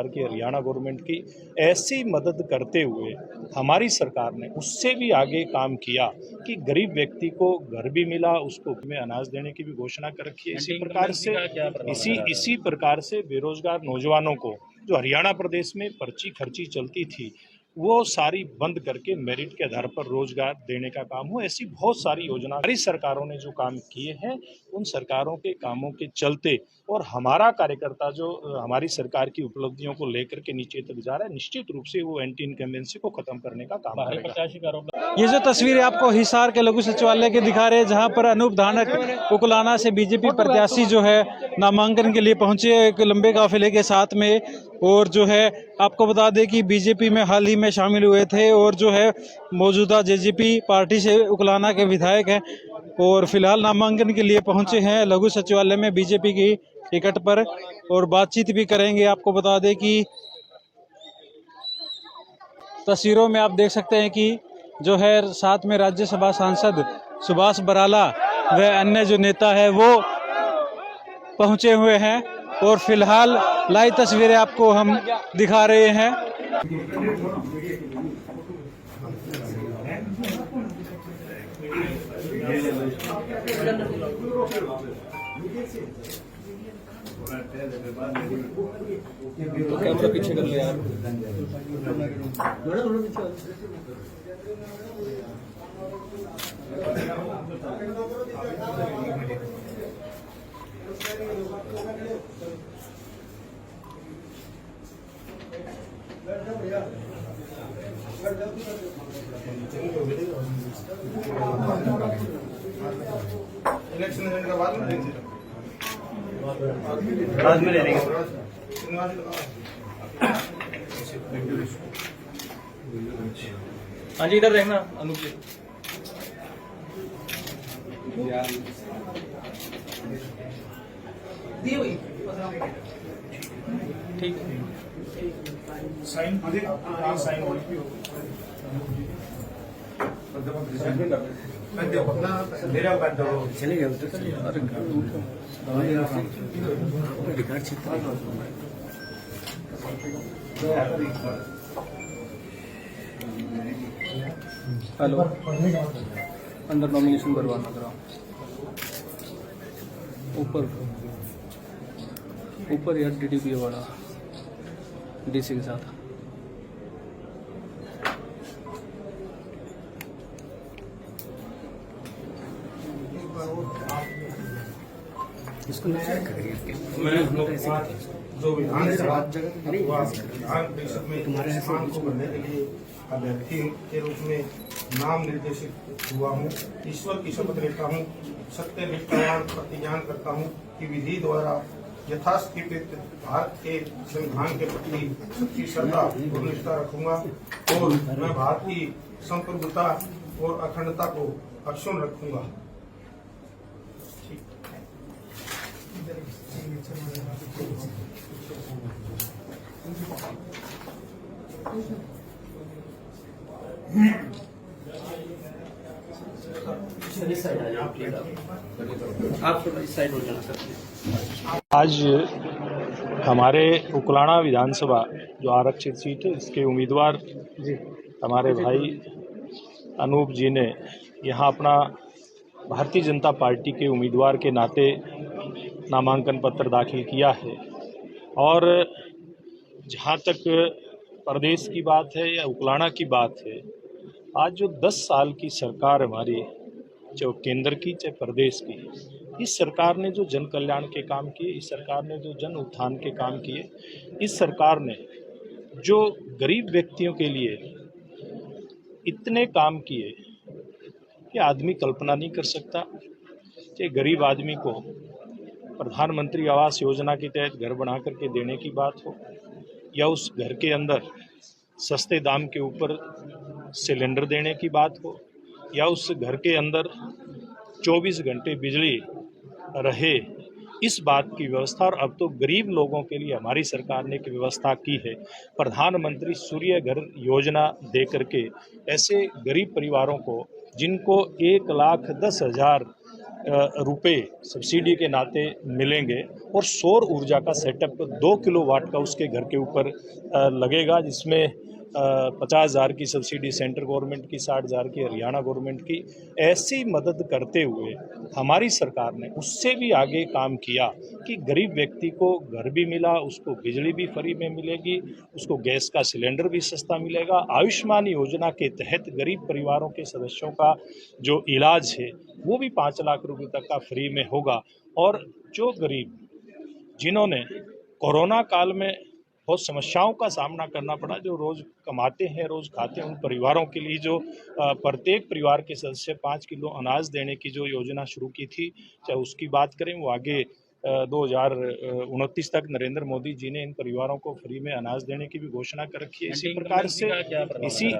की हरियाणा गवर्नमेंट की ऐसी मदद करते हुए हमारी सरकार ने उससे भी आगे काम किया कि गरीब व्यक्ति को घर भी मिला, उसको में अनाज देने की भी घोषणा कर रखी है। इसी प्रकार से बेरोजगार नौजवानों को जो हरियाणा प्रदेश में पर्ची खर्ची चलती थी वो सारी बंद करके मेरिट के आधार पर रोजगार देने का काम हो। ऐसी बहुत सारी योजना हमारी सरकारों ने जो काम किए हैं उन सरकारों के कामों के चलते और हमारा कार्यकर्ता जो हमारी सरकार की उपलब्धियों को लेकर के नीचे तक जा रहा है, निश्चित रूप से वो एंटी इनकम्बेंसी को खत्म करने का काम करेगा। ये जो तस्वीरें आपको हिसार के लघु सचिवालय के दिखा रहे हैं, जहां पर अनूप धानक उकलाना से बीजेपी प्रत्याशी जो है नामांकन के लिए पहुंचे एक लंबे काफिले के साथ में। और जो है आपको बता दें कि बीजेपी में हाल ही में शामिल हुए थे और जो है मौजूदा जेजेपी पार्टी से उकलाना के विधायक हैं और फिलहाल नामांकन के लिए पहुंचे हैं लघु सचिवालय में बीजेपी की टिकट पर और बातचीत भी करेंगे। आपको बता दें कि तस्वीरों में आप देख सकते हैं कि जो है साथ में राज्यसभा सांसद सुभाष बराला व अन्य जो नेता है वो पहुंचे हुए हैं और फिलहाल लाइव तस्वीरें आपको हम दिखा रहे हैं। कैमरा पीछे कर ले यार। इलेक्शन का बाद में ले लेंगे। हाँ जी, इधर देखना अनूप जी। ठीक है, साइन साइन चले गए हेलो, अंदर नॉमिनेशन करवाना करा ऊपर यार डीडीपी वाला डीसी के साथ। इसको जो विधानसभा विधान परिषद में स्थान को भरने के लिए अभ्यर्थी के रूप में नाम निर्देशित हुआ हूँ। ईश्वर की शपथ लेता हूँ, सत्य निष्ठावान प्रतिज्ञान करता हूँ कि विधि द्वारा यथास्थित भारत के संविधान के प्रति सच्ची श्रद्धा और निष्ठा रखूंगा और मैं भारत की संप्रभुता और अखंडता को अक्षुण्ण रखूंगा। आप थोड़ा इस साइड हो जाना सर। आज हमारे उकलाना विधानसभा जो आरक्षित सीट है इसके उम्मीदवार हमारे भाई अनूप जी ने यहाँ अपना भारतीय जनता पार्टी के उम्मीदवार के नाते नामांकन पत्र दाखिल किया है। और जहाँ तक प्रदेश की बात है या उकलाना की बात है, आज जो 10 साल की सरकार हमारी, चाहे केंद्र की चाहे प्रदेश की, इस सरकार ने जो जन कल्याण के काम किए, इस सरकार ने जो जन उत्थान के काम किए, इस सरकार ने जो गरीब व्यक्तियों के लिए इतने काम किए कि आदमी कल्पना नहीं कर सकता। चाहे गरीब आदमी को प्रधानमंत्री आवास योजना के तहत घर बना करके देने की बात हो, या उस घर के अंदर सस्ते दाम के ऊपर सिलेंडर देने की बात हो, या उस घर के अंदर 24 घंटे बिजली रहे, इस बात की व्यवस्था। और अब तो गरीब लोगों के लिए हमारी सरकार ने एक व्यवस्था की है, प्रधानमंत्री सूर्य घर योजना दे करके ऐसे गरीब परिवारों को जिनको 1,10,000 रुपए सब्सिडी के नाते मिलेंगे और सौर ऊर्जा का सेटअप 2 किलोवाट का उसके घर के ऊपर लगेगा, जिसमें 50,000 की सब्सिडी सेंट्रल गवर्नमेंट की, 60,000 की हरियाणा गवर्नमेंट की। ऐसी मदद करते हुए हमारी सरकार ने उससे भी आगे काम किया कि गरीब व्यक्ति को घर भी मिला, उसको बिजली भी फ्री में मिलेगी, उसको गैस का सिलेंडर भी सस्ता मिलेगा। आयुष्मान योजना के तहत गरीब परिवारों के सदस्यों का जो इलाज है वो भी 5 लाख रुपए तक का फ्री में होगा। और जो गरीब जिन्होंने कोरोना काल में बहुत समस्याओं का सामना करना पड़ा, जो रोज़ कमाते हैं, रोज़ खाते हैं, उन परिवारों के लिए जो प्रत्येक परिवार के सदस्य 5 किलो अनाज देने की जो योजना शुरू की थी, चाहे उसकी बात करें, वो आगे 2029 तक नरेंद्र मोदी जी ने इन परिवारों को फ्री में अनाज देने की भी घोषणा कर रखी है।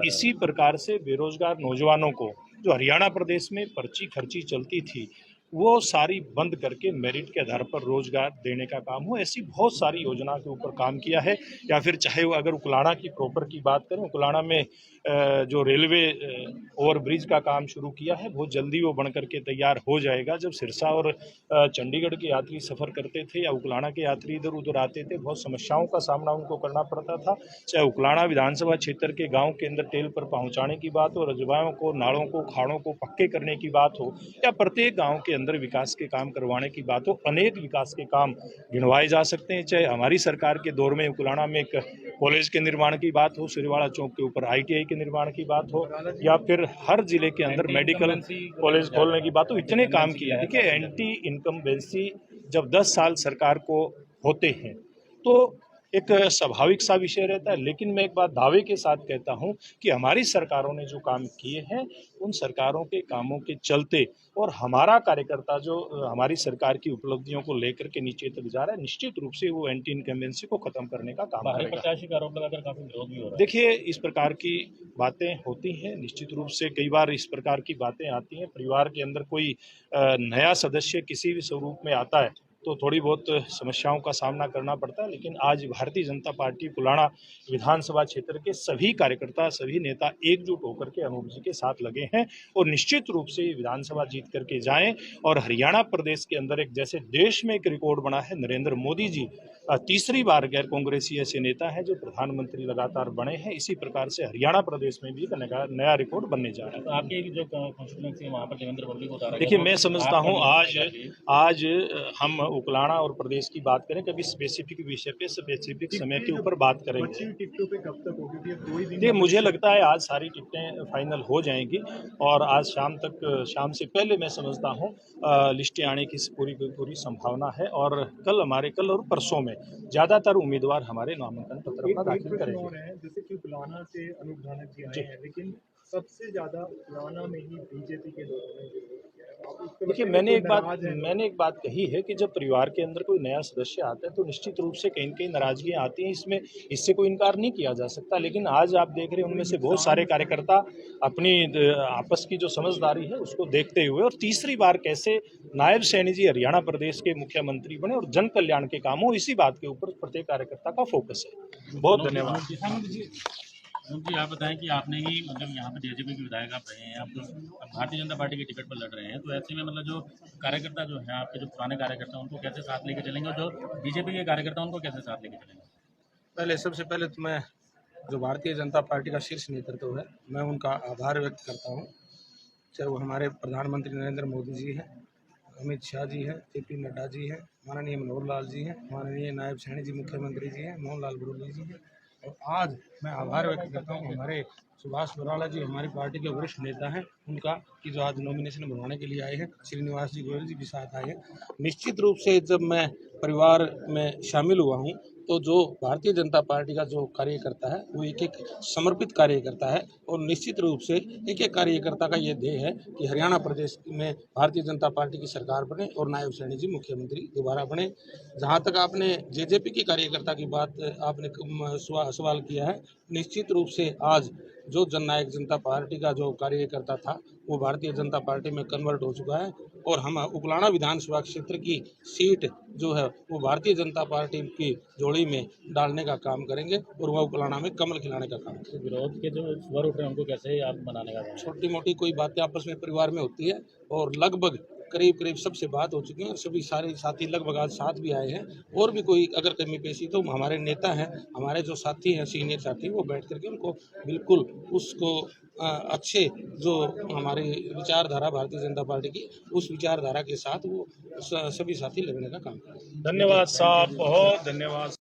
इसी प्रकार से बेरोजगार नौजवानों को, जो हरियाणा प्रदेश में पर्ची खर्ची चलती थी, वो सारी बंद करके मेरिट के आधार पर रोजगार देने का काम हो, ऐसी बहुत सारी योजना के ऊपर काम किया है। या फिर चाहे वो अगर उकलाना की प्रॉपर की बात करें, उकलाना में जो रेलवे ओवरब्रिज का काम शुरू किया है, बहुत जल्दी वो बन करके तैयार हो जाएगा। जब सिरसा और चंडीगढ़ के यात्री सफ़र करते थे या उकलाना के यात्री इधर उधर आते थे, बहुत समस्याओं का सामना उनको करना पड़ता था। चाहे उकलाना विधानसभा क्षेत्र के गाँव के अंदर तेल पर पहुँचाने की बात हो, रजवाओं को, नालों को, खाड़ों को पक्के करने की बात हो, या प्रत्येक गाँव के अंदर विकास के काम करवाने की बात हो, अनेक विकास के काम गिनवाए जा सकते हैं। चाहे हमारी सरकार के दौर में उकलाना में एक कॉलेज के निर्माण की बात हो, सिरवाड़ा चौक के ऊपर ITI के निर्माण की बात हो, या फिर हर जिले के अंदर मेडिकल कॉलेज खोलने की बात हो, इतने काम किए। देखिए, एंटी इनकम्बेंसी जब 10 साल सरकार को होते हैं तो एक स्वाभाविक सा विषय रहता है, लेकिन मैं एक बात दावे के साथ कहता हूं कि हमारी सरकारों ने जो काम किए हैं, उन सरकारों के कामों के चलते और हमारा कार्यकर्ता जो हमारी सरकार की उपलब्धियों को लेकर के नीचे तक जा रहा है, निश्चित रूप से वो एंटी इनकम्बेंसी को खत्म करने का काम करेगा। प्रत्याशी का आरोप लगाकर काफी विरोध भी हो रहा है। देखिए, इस प्रकार की बातें होती हैं, निश्चित रूप से कई बार इस प्रकार की बातें आती हैं। परिवार के अंदर कोई नया सदस्य किसी भी स्वरूप में आता है तो थोड़ी बहुत समस्याओं का सामना करना पड़ता है, लेकिन आज भारतीय जनता पार्टी कुलाणा विधानसभा क्षेत्र के सभी कार्यकर्ता, सभी नेता एकजुट होकर के अनूप जी के साथ लगे हैं और निश्चित रूप से विधानसभा जीत करके जाएं। और हरियाणा प्रदेश के अंदर एक, जैसे देश में एक रिकॉर्ड बना है, नरेंद्र मोदी जी तीसरी बार गैर कांग्रेसी ऐसे नेता हैं जो प्रधानमंत्री लगातार बने हैं, इसी प्रकार से हरियाणा प्रदेश में भी नया रिकॉर्ड बनने जा रहा है। तो आपके जो कॉन्स्टिट्यूएंसी है वहाँ पर देवेंद्र फडणवीस को उतारा। देखिए, मैं समझता हूँ आज हम उकलाना और प्रदेश की बात करें, कभी स्पेसिफिक विषय पे स्पेसिफिक समय के ऊपर बात करेंगे। टिकटों पे कब तक होगी? देखिए, मुझे लगता है आज सारी टिकटें फाइनल हो जाएंगी और आज शाम से पहले मैं समझता हूँ लिस्टें आने की पूरी संभावना है। और कल और परसों में ज़्यादातर उम्मीदवार हमारे नामांकन पत्र अपना दाखिल करेंगे। जैसे कि उकलाना से अनूप धानक जी आए हैं, लेकिन सबसे ज्यादा उकलाना में ही बीजेपी के लोगों ने विरोध किया है। देखिए, मैंने एक बात कही है कि जब परिवार के अंदर कोई नया सदस्य आता है तो निश्चित रूप से कहीं न कहीं नाराजगियां आती हैं, इससे कोई इनकार नहीं किया जा सकता। लेकिन आज आप देख रहे हैं उनमें से बहुत सारे कार्यकर्ता अपनी आपस की जो समझदारी है उसको देखते हुए और तीसरी बार कैसे नायब सैनी जी हरियाणा प्रदेश के मुख्यमंत्री बने और जन कल्याण के काम हो, इसी बात के ऊपर प्रत्येक कार्यकर्ता का फोकस है। बहुत धन्यवाद। जी, आप बताएं कि आपने ही मतलब यहाँ पे जेजेपी के विधायक आप रहे हैं, आप तो भारतीय जनता पार्टी की टिकट पर लड़ रहे हैं, तो ऐसे में मतलब जो कार्यकर्ता जो है आपके, जो पुराने कार्यकर्ता उनको कैसे साथ लेके चलेंगे और जो बीजेपी के कार्यकर्ता उनको कैसे साथ लेके चलेंगे? सबसे पहले तो मैं जो भारतीय जनता पार्टी का शीर्ष नेतृत्व है, मैं उनका आभार व्यक्त करता हूँ। चाहे वो हमारे प्रधानमंत्री नरेंद्र मोदी जी हैं, अमित शाह जी हैं, JP नड्डा जी हैं, माननीय मनोहर लाल जी हैं, माननीय नायब सैनी जी मुख्यमंत्री जी हैं, मोहन लाल बरूली जी हैं। और आज मैं आभार व्यक्त करता हूँ हमारे सुभाष बराला जी, हमारी पार्टी के वरिष्ठ नेता हैं, उनका कि जो आज नॉमिनेशन बनवाने के लिए आए हैं। श्रीनिवास जी गोयल जी भी साथ आए हैं। निश्चित रूप से जब मैं परिवार में शामिल हुआ हूँ तो जो भारतीय जनता पार्टी का जो कार्यकर्ता है वो एक एक समर्पित कार्यकर्ता है और निश्चित रूप से एक एक कार्यकर्ता का ये ध्येय है कि हरियाणा प्रदेश में भारतीय जनता पार्टी की सरकार बने और नायब सैनी जी मुख्यमंत्री दोबारा बने। जहाँ तक आपने JJP की कार्यकर्ता की बात आपने सवाल किया है, निश्चित रूप से आज जो जननायक जनता पार्टी का जो कार्यकर्ता था वो भारतीय जनता पार्टी में कन्वर्ट हो चुका है और हम उकलाना विधानसभा क्षेत्र की सीट जो है वो भारतीय जनता पार्टी की जोड़ी में डालने का काम करेंगे और वह उकलाना में कमल खिलाने का काम करेंगे। विरोध के जो स्वर उठ रहे हैं उनको कैसे आप बनाने का? छोटी मोटी कोई बातें आपस में परिवार में होती है और लगभग करीब करीब सबसे बात हो चुकी है और सभी सारे साथी लगभग आज साथ भी आए हैं। और भी कोई अगर कमी पेशी तो हमारे नेता हैं, हमारे जो साथी हैं सीनियर साथी, वो बैठ करके उनको बिल्कुल उसको अच्छे जो हमारी विचारधारा भारतीय जनता पार्टी की उस विचारधारा के साथ वो सभी साथी लगने का काम करें। धन्यवाद साहब, बहुत धन्यवाद।